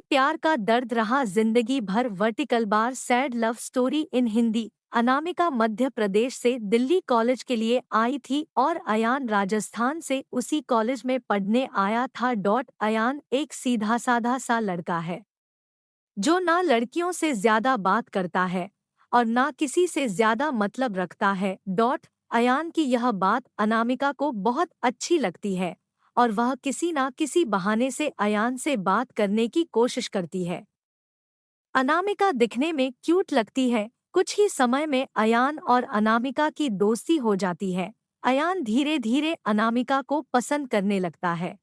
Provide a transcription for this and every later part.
प्यार का दर्द रहा जिंदगी भर vertical bar sad love story in Hindi. Anamika Madhya Pradesh से दिल्ली कॉलेज के लिए आई थी और अयान राजस्थान से उसी कॉलेज में पढ़ने आया था। अयान एक सीधा साधा सा लड़का है जो ना लड़कियों से ज्यादा बात करता है और ना किसी से ज्यादा मतलब रखता है। अयान की यह बात अनामिका को बहुत अच्छी लगती है और वह किसी ना किसी बहाने से अयान से बात करने की कोशिश करती है। अनामिका दिखने में क्यूट लगती है। कुछ ही समय में अयान और अनामिका की दोस्ती हो जाती है। अयान धीरे धीरे अनामिका को पसंद करने लगता है।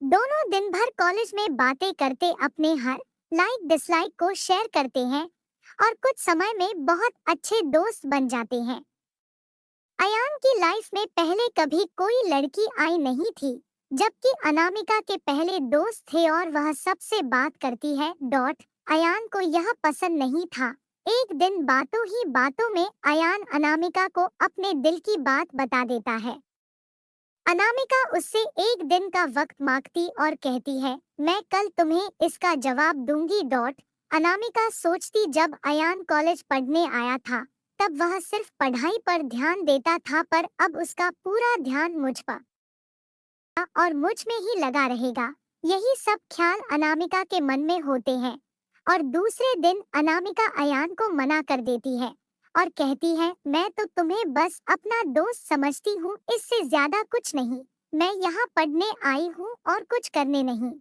दोनों दिन भर कॉलेज में बातें करते अपने हर लाइक डिसलाइक को शेयर करते हैं और कुछ समय में बहुत अच्छे दोस्त बन जाते हैं। अयान की लाइफ में पहले कभी कोई लड़की आई नहीं थी, जबकि अनामिका के पहले दोस्त थे और वह सबसे बात करती है। अयान को यह पसंद नहीं था। एक दिन बातों ही बातों में अयान अनामिका को अपने दिल की बात बता देता है। अनामिका उससे एक दिन का वक्त मांगती और कहती है, मैं कल तुम्हें इसका जवाब दूंगी। अनामिका सोचती, जब अयान कॉलेज पढ़ने आया था तब वह सिर्फ पढ़ाई पर ध्यान देता था, पर अब उसका पूरा ध्यान मुझ पर और मुझ में ही लगा रहेगा। यही सब ख्याल अनामिका के मन में होते हैं और दूसरे दिन अनामिका अयान को मना कर देती है और कहती है, मैं तो तुम्हें बस अपना दोस्त समझती हूँ, इससे ज्यादा कुछ नहीं। मैं यहाँ पढ़ने आई हूँ और कुछ करने नहीं।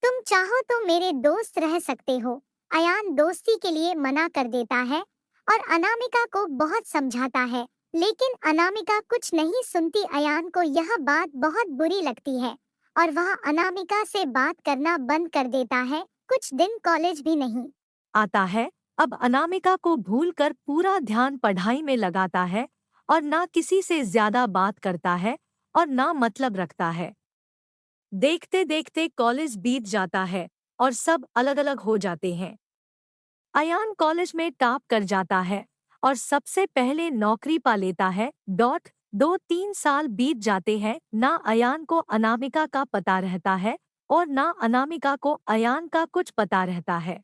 तुम चाहो तो मेरे दोस्त रह सकते हो। अयान दोस्ती के लिए मना कर देता है और अनामिका को बहुत समझाता है, लेकिन अनामिका कुछ नहीं सुनती। अयान को यह बात बहुत बुरी लगती है और वह अनामिका से बात करना बंद कर देता है। कुछ दिन कॉलेज भी नहीं आता है। अब अनामिका को भूलकर पूरा ध्यान पढ़ाई में लगाता है और ना किसी से ज्यादा बात करता है और ना मतलब रखता है। देखते देखते कॉलेज बीत जाता है और सब अलग अलग हो जाते हैं। अयान कॉलेज में टॉप कर जाता है और सबसे पहले नौकरी पा लेता है। 2-3 साल बीत जाते हैं, ना अयान को अनामिका का पता रहता है और ना अनामिका को अयान का कुछ पता रहता है।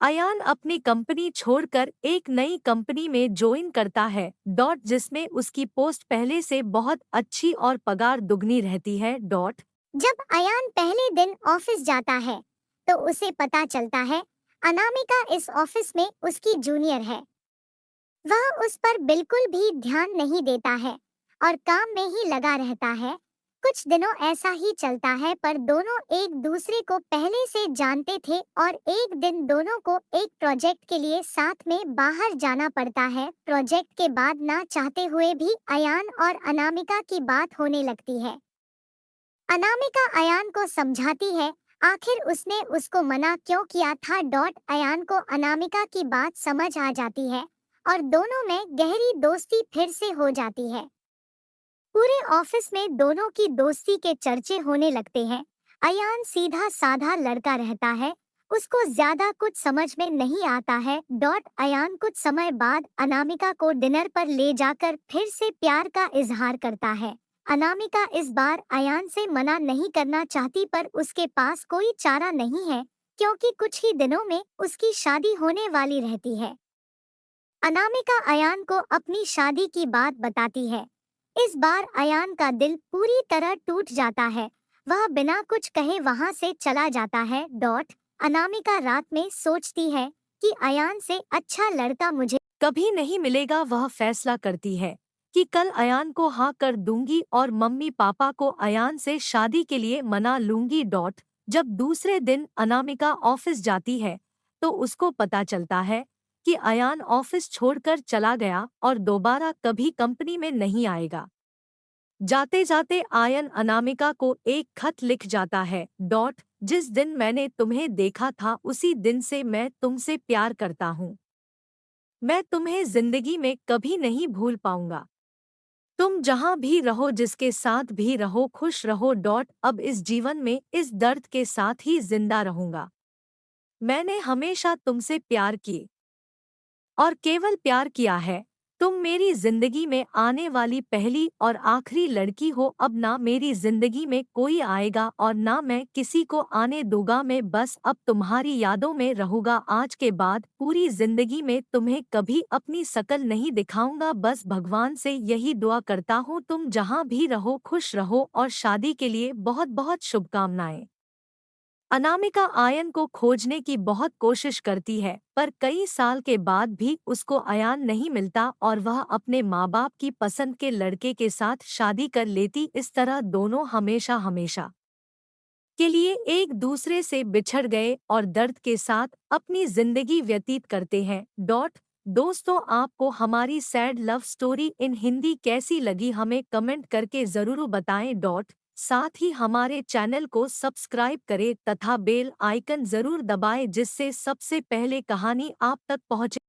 अयान अपनी कंपनी छोड़कर एक नई कंपनी में ज्वाइन करता है। जिसमें उसकी पोस्ट पहले से बहुत अच्छी और पगार दुगनी रहती है। जब अयान पहले दिन ऑफिस जाता है तो उसे पता चलता है अनामिका इस ऑफिस में उसकी जूनियर है। वह उस पर बिल्कुल भी ध्यान नहीं देता है और काम में ही लगा रहता है। कुछ दिनों ऐसा ही चलता है, पर दोनों एक दूसरे को पहले से जानते थे और एक दिन दोनों को एक प्रोजेक्ट के लिए साथ में बाहर जाना पड़ता है। प्रोजेक्ट के बाद ना चाहते हुए भी अयान और अनामिका की बात होने लगती है। अनामिका अयान को समझाती है, आखिर उसने उसको मना क्यों किया था। अयान को अनामिका की बात समझ आ जाती है और दोनों में गहरी दोस्ती फिर से हो जाती है। पूरे ऑफिस में दोनों की दोस्ती के चर्चे होने लगते हैं। अयान सीधा साधा लड़का रहता है, उसको ज्यादा कुछ समझ में नहीं आता है। अयान कुछ समय बाद अनामिका को डिनर पर ले जाकर फिर से प्यार का इजहार करता है। अनामिका इस बार अयान से मना नहीं करना चाहती, पर उसके पास कोई चारा नहीं है क्योंकि कुछ ही दिनों में उसकी शादी होने वाली रहती है। अनामिका अयान को अपनी शादी की बात बताती है। इस बार अयान का दिल पूरी तरह टूट जाता है। वह बिना कुछ कहे वहां से चला जाता है। अनामिका रात में सोचती है कि अयान से अच्छा लड़का मुझे कभी नहीं मिलेगा। वह फैसला करती है कि कल अयान को हाँ कर दूंगी और मम्मी पापा को अयान से शादी के लिए मना लूंगी। जब दूसरे दिन अनामिका ऑफिस जाती है तो उसको पता चलता है कि अयान ऑफिस छोड़कर चला गया और दोबारा कभी कंपनी में नहीं आएगा। जाते जाते आयन अनामिका को एक खत लिख जाता है। जिस दिन मैंने तुम्हें देखा था उसी दिन से मैं तुमसे प्यार करता हूँ। मैं तुम्हें जिंदगी में कभी नहीं भूल पाऊंगा। तुम जहां भी रहो, जिसके साथ भी रहो, खुश रहो। अब इस जीवन में इस दर्द के साथ ही जिंदा रहूंगा। मैंने हमेशा तुमसे प्यार किए और केवल प्यार किया है। तुम मेरी जिंदगी में आने वाली पहली और आखिरी लड़की हो। अब ना मेरी जिंदगी में कोई आएगा और ना मैं किसी को आने दूंगा। मैं बस अब तुम्हारी यादों में रहूंगा। आज के बाद पूरी जिंदगी में तुम्हें कभी अपनी शकल नहीं दिखाऊंगा। बस भगवान से यही दुआ करता हूँ तुम जहाँ भी रहो खुश रहो और शादी के लिए बहुत बहुत शुभकामनाएं। अनामिका आयन को खोजने की बहुत कोशिश करती है पर कई साल के बाद भी उसको अयान नहीं मिलता और वह अपने माँ बाप की पसंद के लड़के के साथ शादी कर लेती। इस तरह दोनों हमेशा हमेशा के लिए एक दूसरे से बिछड़ गए और दर्द के साथ अपनी जिंदगी व्यतीत करते हैं। दोस्तों, आपको हमारी sad love story in Hindi कैसी लगी हमें कमेंट करके जरूर बताएं। साथ ही हमारे चैनल को सब्सक्राइब करें तथा बेल आइकन जरूर दबाएं जिससे सबसे पहले कहानी आप तक पहुंचे।